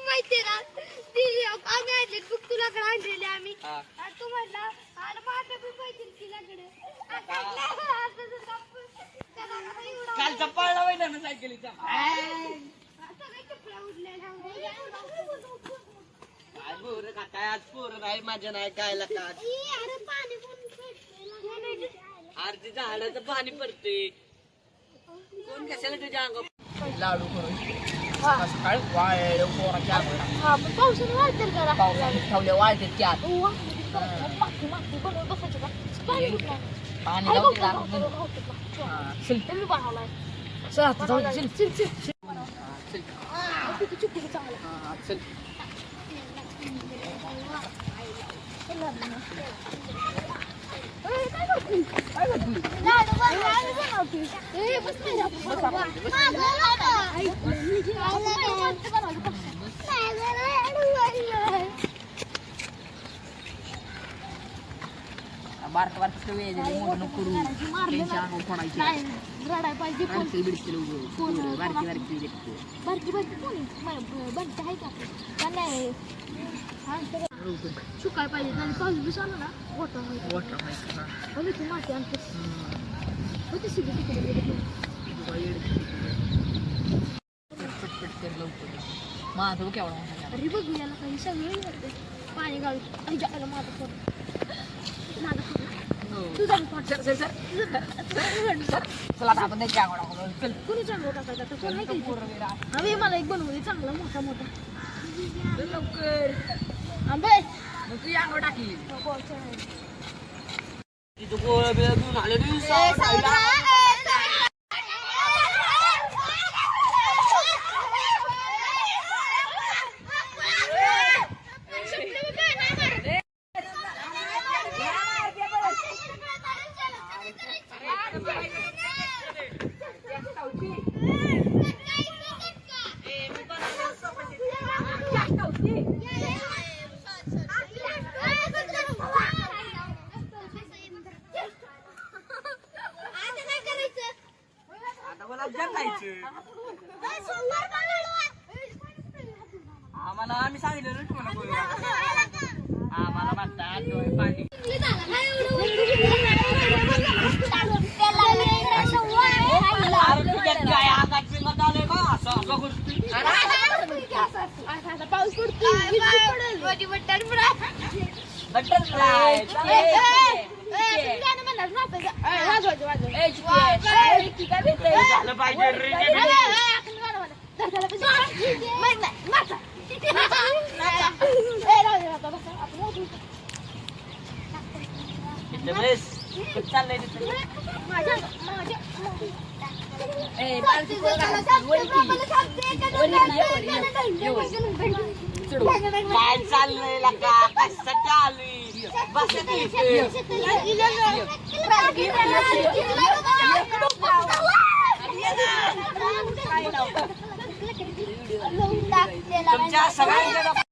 माहितीये ना ती आम्ही आणले खूप तुलाकडे आणलेले आम्ही आणि तू म्हणला आणि माझ्या बी पाहिजे तिलाकडे कालचा पळला वय ना सायकलीचा सगळे कपड्या उडलेल्या काय बोर काय आज पोर नाही माझ्या नाही काय लका अरे पाणी आरती झाडाचं पाणी पडते कोण कशाला तुझ्या अंग लाडू करून सकाळ वाळ पोराच्या हा पण पावसाने वाळतील जरा पावसाने ठेवले वाळतात त्यात पाणी लावते बनवलाय चल बारक बारक वेळ मोठं करू त्यांच्या अंगावर फोडायचे बारकी बारकी बारकी बारकी कोणी बनते आहे का सुकाय पाहिजे आणि पाऊस बी आला ना मोठा तू माती आणते होती सिटी तिकडे माझं केवढा अरे बघू याला काही सगळं करते पाणी घालून जायला माझं फोन माझा फोन तुझा फोन चला आता आपण त्यांच्या अंगावर चल कुणी चांगलं टाकायचा तर कोण नाही हवे मला एक बनवले चांगला मोठा मोठा लवकर आंबे मग तू अंगावर टाकी नको तू गोळ बिळ घेऊन आले आम्हाला आम्ही सांगितलं ना तुम्हाला आम्हाला म्हणतात डोळे पाणी पाऊस चाललंय काय चाललंय लका कशासाठी आली बस तुमच्या सगळ्यांच्या